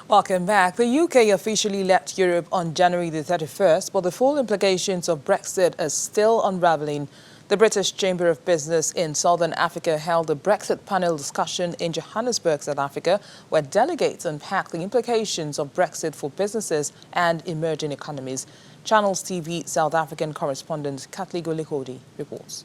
Welcome back. The UK officially left Europe on January the 31st, but the full implications of Brexit are still unraveling. The British Chamber of Business in Southern Africa held a Brexit panel discussion in Johannesburg, South Africa, where delegates unpacked the implications of Brexit for businesses and emerging economies. Channels TV South African correspondent Kathleen Golikodi reports.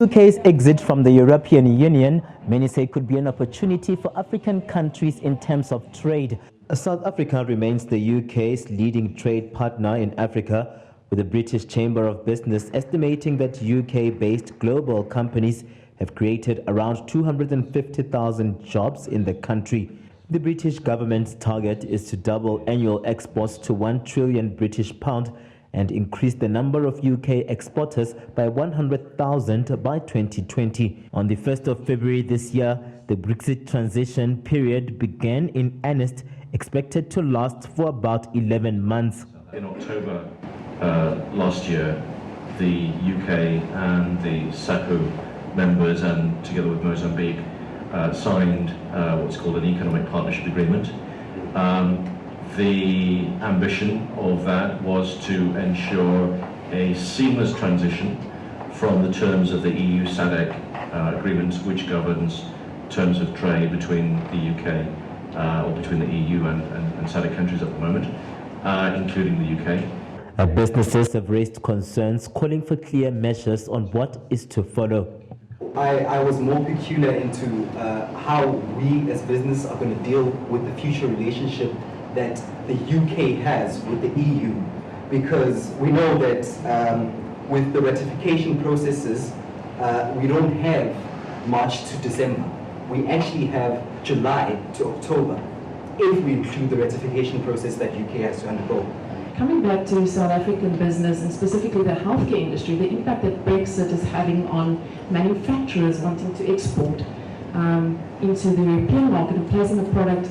UK's exit from the European Union, many say, could be an opportunity for African countries in terms of trade. South Africa remains the UK's leading trade partner in Africa, with the British Chamber of Business estimating that UK-based global companies have created around 250,000 jobs in the country. The British government's target is to double annual exports to £1 trillion British pound and increase the number of UK exporters by 100,000 by 2020. On the 1st of February this year, the Brexit transition period began in earnest, expected to last for about 11 months. In October last year, the UK and the SACO members, and together with Mozambique, signed what's called an economic partnership agreement. The ambition of that was to ensure a seamless transition from the terms of the EU SADC agreement, which governs terms of trade between the UK or between the EU and SADC countries at the moment, including the UK. Businesses have raised concerns calling for clear measures on what is to follow. I was more peculiar into how we as business are going to deal with the future relationship that the UK has with the EU, because we know that with the ratification processes, we don't have March to December. We actually have July to October, if we include the ratification process that UK has to undergo. Coming back to South African business and specifically the healthcare industry, the impact that Brexit is having on manufacturers wanting to export into the European market and placing a product,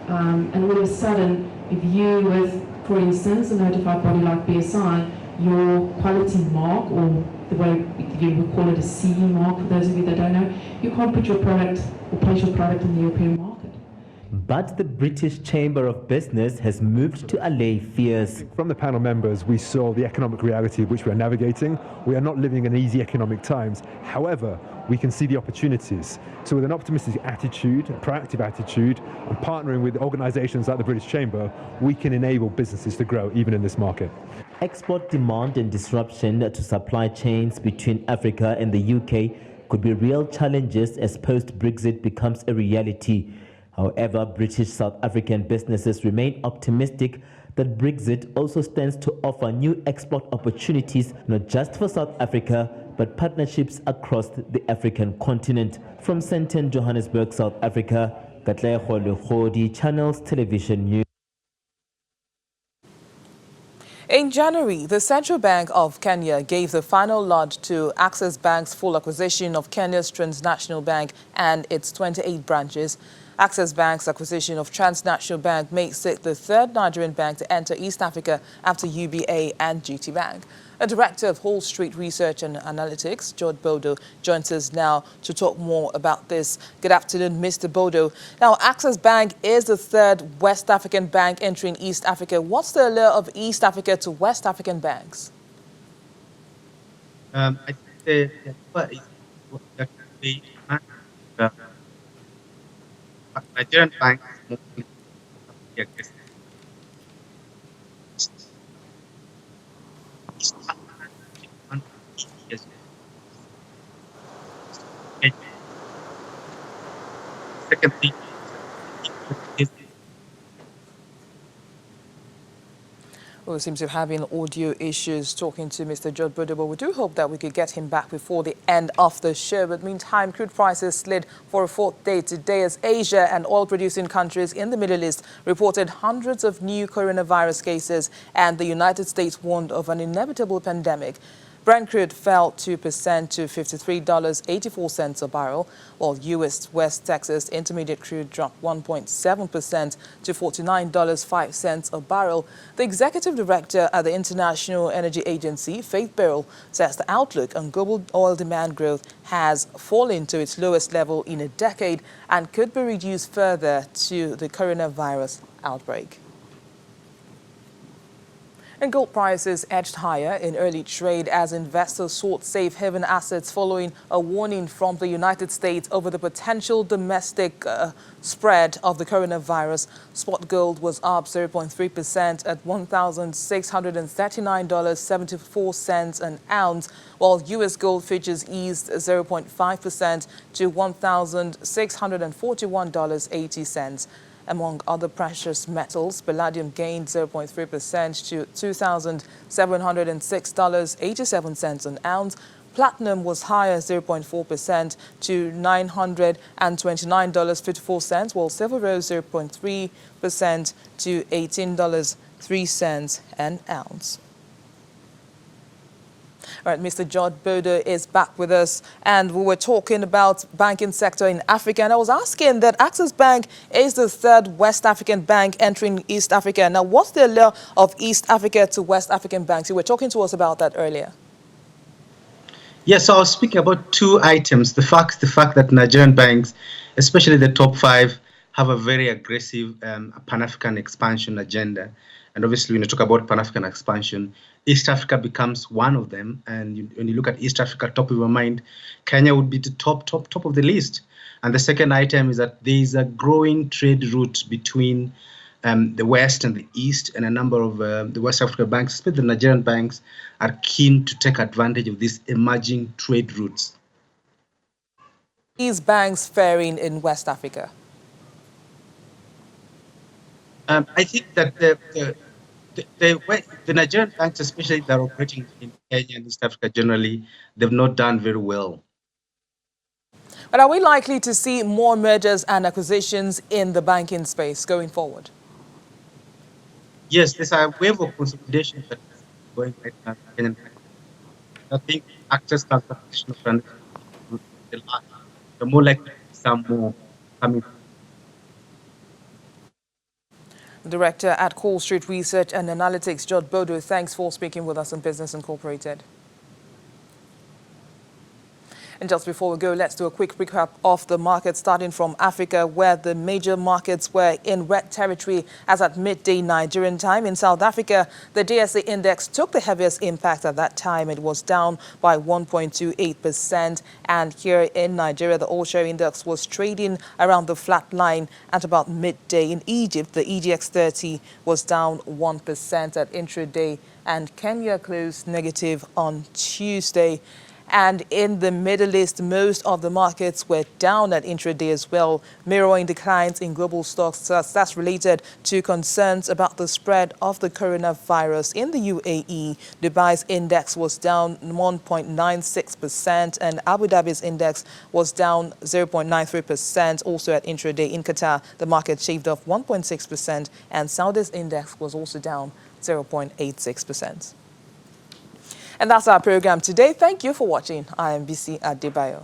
and all of a sudden, if you with, for instance, a notified body like BSI, your quality mark, or the way you would call it a CE mark for those of you that don't know, you can't put your product or place your product in the European market. But the British Chamber of Business has moved to allay fears. From the panel members, we saw the economic reality which we are navigating. We are not living in easy economic times. However, we can see the opportunities. So with an optimistic attitude, a proactive attitude, and partnering with organisations like the British Chamber, we can enable businesses to grow even in this market. Export demand and disruption to supply chains between Africa and the UK could be real challenges as post-Brexit becomes a reality. However, British South African businesses remain optimistic that Brexit also stands to offer new export opportunities, not just for South Africa, but partnerships across the African continent. From Sandton, Johannesburg, South Africa, Kathleen Golikodi, Channels Television News. In January, the Central Bank of Kenya gave the final nod to Access Bank's full acquisition of Kenya's Transnational Bank and its 28 branches. Access Bank's acquisition of Transnational Bank makes it the third Nigerian bank to enter East Africa after UBA and GT Bank. A director of Wall Street Research and Analytics, George Bodo, joins us now to talk more about this. Good afternoon, Mr. Bodo. Now, Access Bank is the third West African bank entering East Africa. What's the allure of East Africa to West African banks? I think the Nigerian banks mostly aggressive. Second thing is We seem to be having audio issues talking to Mr. George Bodo, but we do hope that we could get him back before the end of the show. But meantime, crude prices slid for a fourth day today as Asia and oil-producing countries in the Middle East reported hundreds of new coronavirus cases, and the United States warned of an inevitable pandemic. Brent crude fell 2% to $53.84 a barrel, while U.S. West Texas Intermediate crude dropped 1.7% to $49.05 a barrel. The executive director at the International Energy Agency, Faith Beryl, says the outlook on global oil demand growth has fallen to its lowest level in a decade and could be reduced further to the coronavirus outbreak. And gold prices edged higher in early trade as investors sought safe haven assets following a warning from the United States over the potential domestic spread of the coronavirus. Spot gold was up 0.3% at $1,639.74 an ounce, while U.S. gold futures eased 0.5% to $1,641.80. Among other precious metals, palladium gained 0.3% to $2,706.87 an ounce. Platinum was higher 0.4% to $929.54, while silver rose 0.3% to $18.03 an ounce. All right, Mr. George Bodo is back with us, and we were talking about banking sector in Africa, and I was asking that Access Bank is the third West African bank entering East Africa. Now, what's the allure of East Africa to West African banks? You were talking to us about that earlier. Yes, so I was speaking about two items. The fact that Nigerian banks, especially the top five, have a very aggressive Pan-African expansion agenda. And obviously, when you talk about Pan-African expansion, East Africa becomes one of them. And when you look at East Africa, top of your mind, Kenya would be the top of the list. And the second item is that there is a growing trade route between the West and the East, and a number of the West Africa banks, especially the Nigerian banks, are keen to take advantage of these emerging trade routes. These banks faring in West Africa? I think that the Nigerian banks, especially that are operating in Kenya and East Africa generally, they've not done very well. But are we likely to see more mergers and acquisitions in the banking space going forward? Yes, there's a wave of consolidation that is going right now in Kenyan banks. I think access to acquisition of the last, the more likely to see some more coming. Director at Call Street Research and Analytics, George Bodo, thanks for speaking with us on Business Incorporated. And just before we go, let's do a quick recap of the market, starting from Africa, where the major markets were in red territory as at midday Nigerian time. In South Africa, the DSA index took the heaviest impact at that time. It was down by 1.28%. And here in Nigeria, the all-share index was trading around the flat line at about midday. In Egypt, the EGX 30 was down 1% at intraday, and Kenya closed negative on Tuesday. And in the Middle East, most of the markets were down at intraday as well, mirroring declines in global stocks. That's related to concerns about the spread of the coronavirus in the UAE. Dubai's index was down 1.96%, and Abu Dhabi's index was down 0.93%. Also at intraday in Qatar, the market shaved off 1.6%, and Saudi's index was also down 0.86%. And that's our program today. Thank you for watching. I am BC Adebayo.